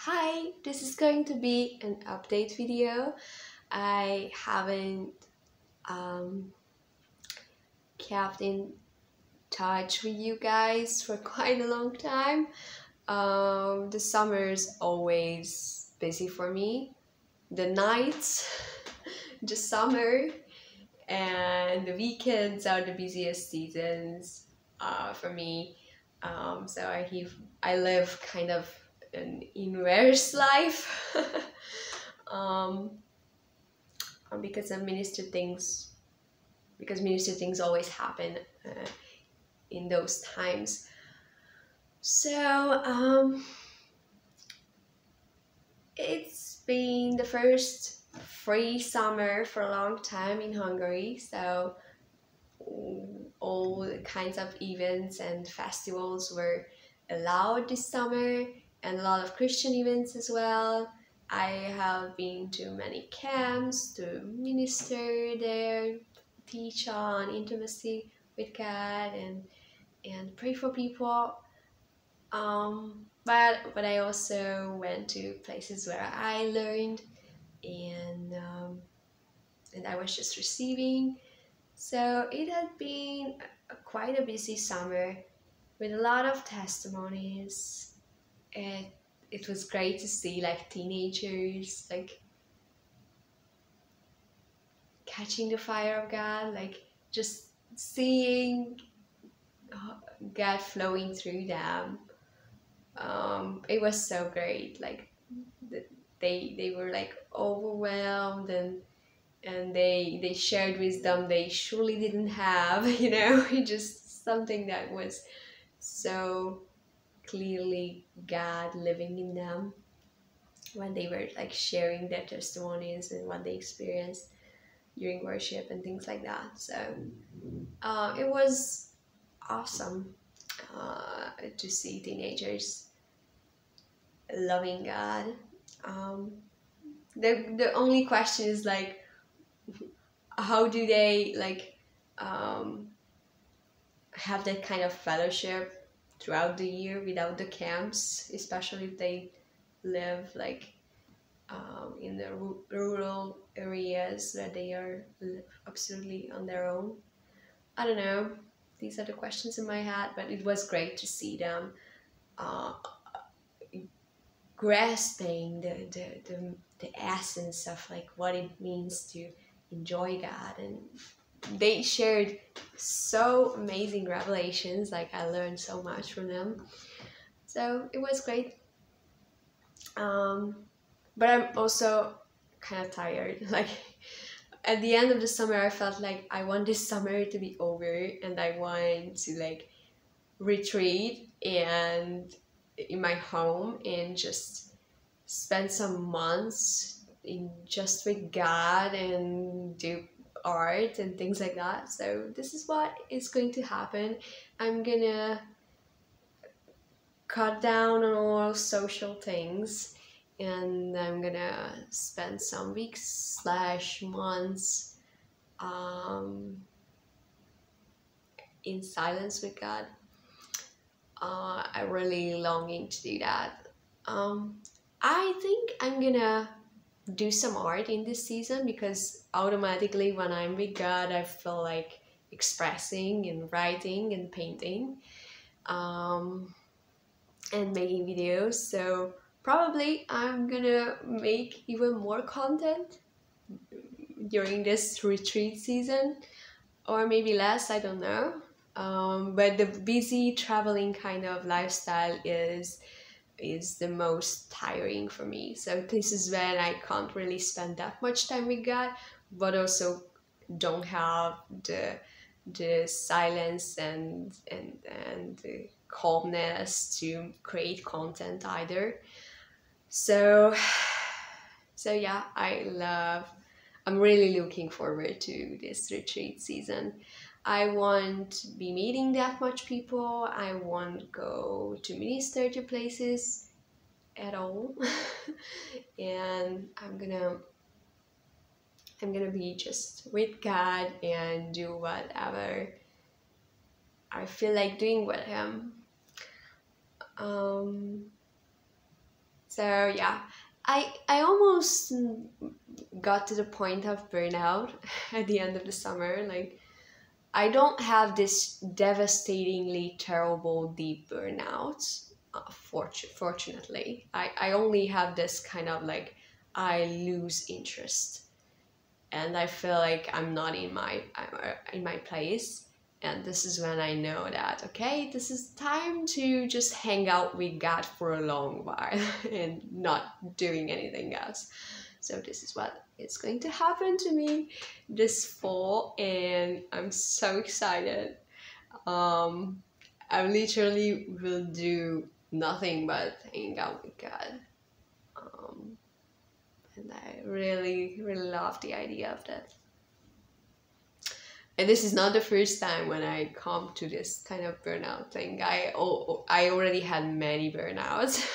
Hi, this is going to be an update video. I haven't kept in touch with you guys for quite a long time. The summer is always busy for me. The nights, the summer, and the weekends are the busiest seasons for me. I live kind of an inverse life um, because minister things always happen in those times. So it's been the first free summer for a long time in Hungary, so all kinds of events and festivals were allowed this summer, and a lot of Christian events as well. I have been to many camps to minister there, teach on intimacy with God, and pray for people. But I also went to places where I learned, and I was just receiving. So it had been quite a busy summer with a lot of testimonies. It was great to see like teenagers like catching the fire of God, like just seeing God flowing through them. It was so great. Like they were like overwhelmed, and they shared wisdom they surely didn't have. It just something that was so clearly God living in them when they were like sharing their testimonies and what they experienced during worship and things like that. So it was awesome to see teenagers loving God. The only question is like, how do they like have that kind of fellowship throughout the year without the camps, especially if they live like in the rural areas where they are absolutely on their own. I don't know. These are the questions in my head, but it was great to see them uh, grasping the essence of like what it means to enjoy God, and they shared so amazing revelations. Like I learned so much from them, so it was great. But I'm also kind of tired. Like at the end of the summer, I felt like I want this summer to be over, and I want to like retreat and in my home and just spend some months in just with God and do art and things like that. So this is what is going to happen. I'm gonna cut down on all social things, and I'm gonna spend some weeks / months in silence with God. I'm really longing to do that. I think I'm gonna do some art in this season, because automatically when I'm with God, I feel like expressing and writing and painting and making videos. So probably I'm gonna make even more content during this retreat season, or maybe less, I don't know. But the busy traveling kind of lifestyle is the most tiring for me. So this is when I can't really spend that much time with God, but also don't have the silence and the calmness to create content either. So yeah, I'm really looking forward to this retreat season. I won't be meeting that much people. I won't go to minister to places at all. And I'm gonna be just with God and do whatever I feel like doing with Him. So yeah, I almost got to the point of burnout at the end of the summer. Like, I don't have this devastatingly terrible deep burnout, fortunately. I only have this kind of like, I lose interest and I feel like I'm not in my place. And this is when I know that, okay, this is time to just hang out with God for a long while and not doing anything else. So this is what is going to happen to me this fall, and I'm so excited. I literally will do nothing but hang out with God. And I really, really love the idea of that. And this is not the first time when I come to this kind of burnout thing. I already had many burnouts,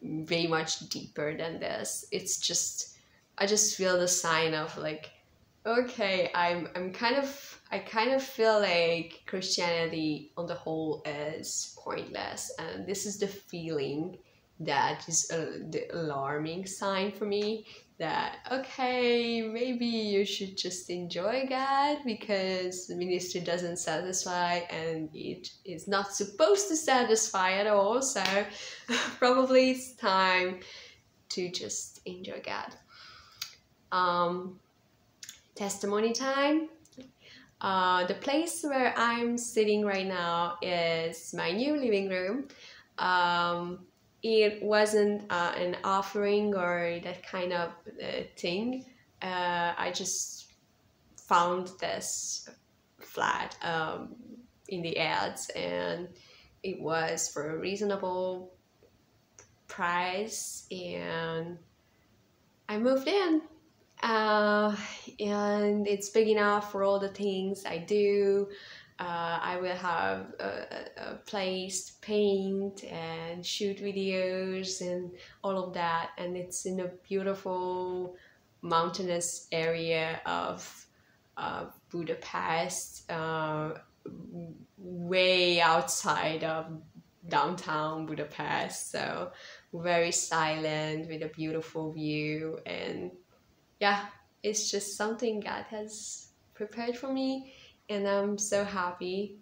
way much deeper than this. It's just, I just feel the sign of like, okay, I kind of feel like Christianity on the whole is pointless, and this is the feeling that is the alarming sign for me, that okay, maybe you should just enjoy God, because the ministry doesn't satisfy and it is not supposed to satisfy at all. So probably it's time to just enjoy God. Testimony time. The place where I'm sitting right now is my new living room. It wasn't an offering or that kind of thing. I just found this flat in the ads, and it was for a reasonable price, and I moved in. And it's big enough for all the things I do. I will have a place to paint and shoot videos and all of that, and it's in a beautiful mountainous area of Budapest, way outside of downtown Budapest, so very silent with a beautiful view. And yeah, it's just something God has prepared for me, and I'm so happy.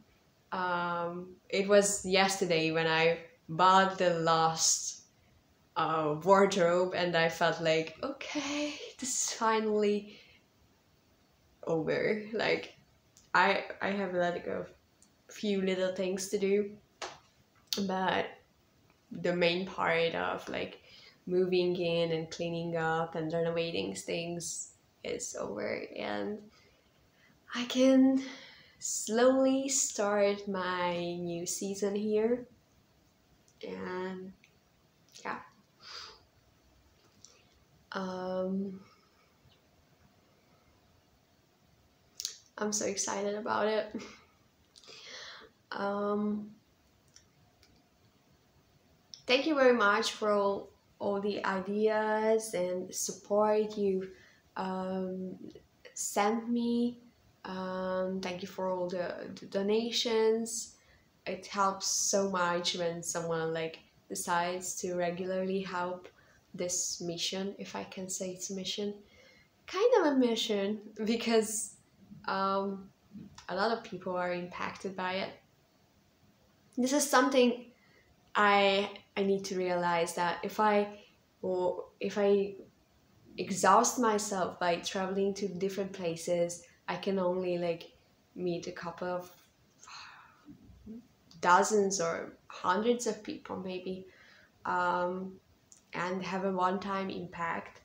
It was yesterday when I bought the last wardrobe, and I felt like, okay, this is finally over. Like, I have let go of a few little things to do, but the main part of like moving in and cleaning up and renovating things is over, and I can slowly start my new season here. And yeah, I'm so excited about it. Thank you very much for all the ideas and support you sent me. Thank you for all the donations. It helps so much when someone like decides to regularly help this mission, if I can say it's a mission. Kind of a mission, because a lot of people are impacted by it. This is something I need to realize, that if I exhaust myself by traveling to different places, I can only like meet a couple of dozens or hundreds of people maybe, and have a one-time impact.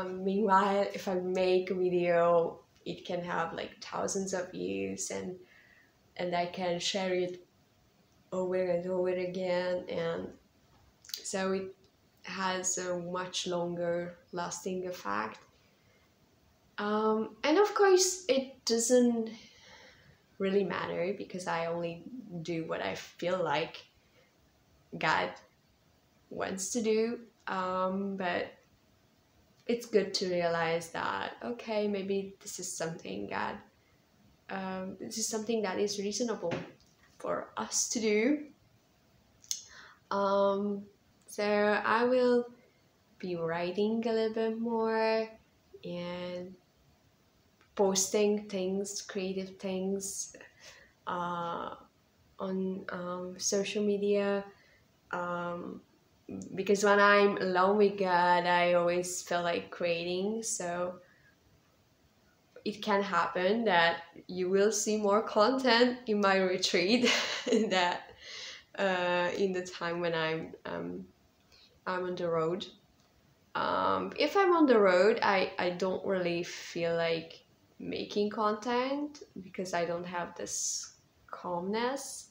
Meanwhile, if I make a video, it can have like thousands of views, and I can share it over and over again, and so it has a much longer lasting effect. And of course it doesn't really matter, because I only do what I feel like God wants to do, but it's good to realize that, okay, maybe this is something that is reasonable for us to do. So I will be writing a little bit more and posting things, creative things on social media, because when I'm alone with God, I always feel like creating. So it can happen that you will see more content in my retreat that in the time when I'm on the road. If I'm on the road, I don't really feel like making content because I don't have this calmness,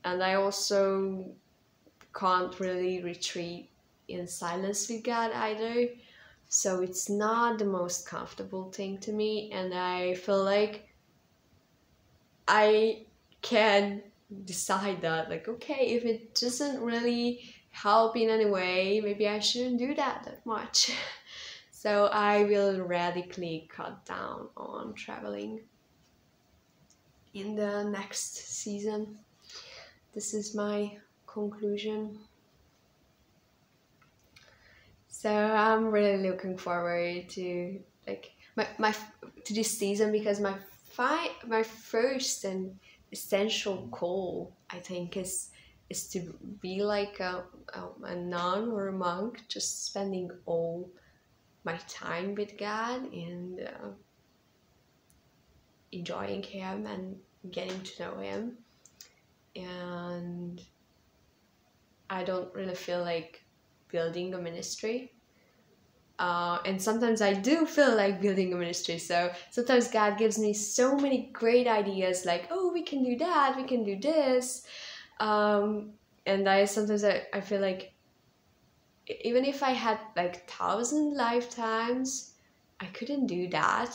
and I also can't really retreat in silence with God either. So it's not the most comfortable thing to me, and I feel like I can decide that, like, okay, if it doesn't really help in any way, maybe I shouldn't do that much. So I will radically cut down on traveling in the next season. This is my conclusion. So I'm really looking forward to like my to this season, because my first and essential goal, I think, is to be like a nun or a monk, just spending all my time with God and enjoying Him and getting to know Him. And I don't really feel like building a ministry. And sometimes I do feel like building a ministry. So sometimes God gives me so many great ideas, like, oh, we can do that, we can do this. And I feel like even if I had like 1,000 lifetimes, I couldn't do that.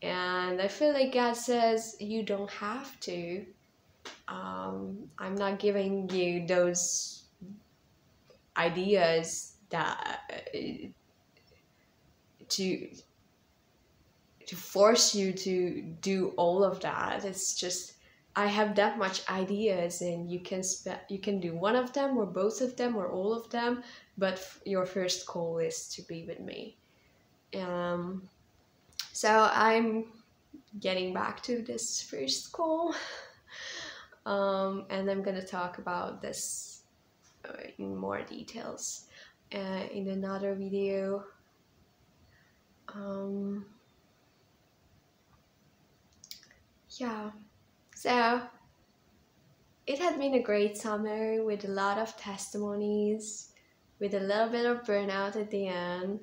And I feel like God says, you don't have to. I'm not giving you those ideas that to force you to do all of that. It's just, I have that much ideas, and you can do one of them or both of them or all of them, but your first goal is to be with me. So I'm getting back to this first goal, and I'm gonna talk about this in more details in another video. Yeah, so it had been a great summer with a lot of testimonies, with a little bit of burnout at the end,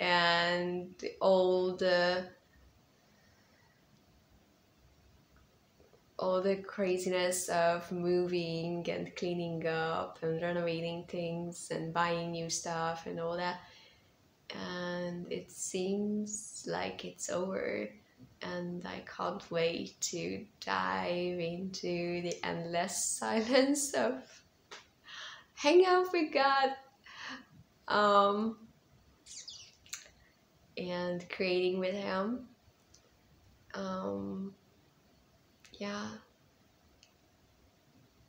and all the craziness of moving and cleaning up and renovating things and buying new stuff and all that. And it seems like it's over, and I can't wait to dive into the endless silence of hanging out with God, and creating with Him. Yeah,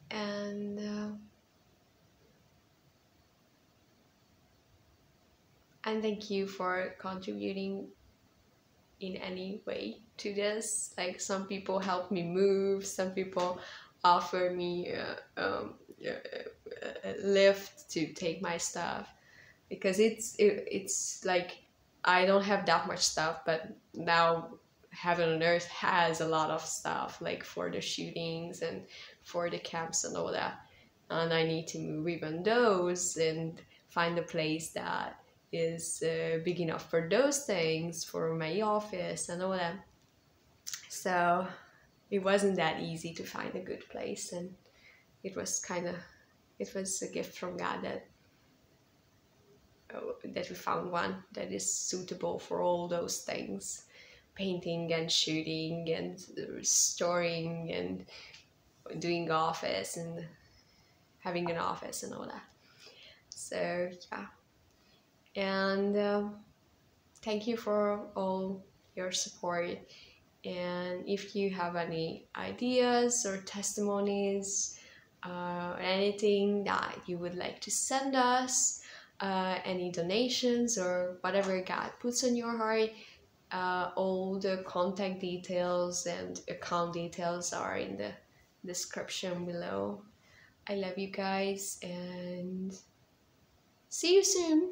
and thank you for contributing in any way to this. Like, some people help me move, some people offer me a lift to take my stuff, because it's like I don't have that much stuff, but now Heaven on Earth has a lot of stuff, like for the shootings and for the camps and all that, and I need to move even those and find a place that is big enough for those things, for my office and all that. So it wasn't that easy to find a good place, and it was a gift from God that we found one that is suitable for all those things: painting and shooting and storing and doing office and having an office and all that. So yeah, and thank you for all your support. And if you have any ideas or testimonies, anything that you would like to send us, any donations or whatever God puts on your heart. All the contact details and account details are in the description below. I love you guys and see you soon.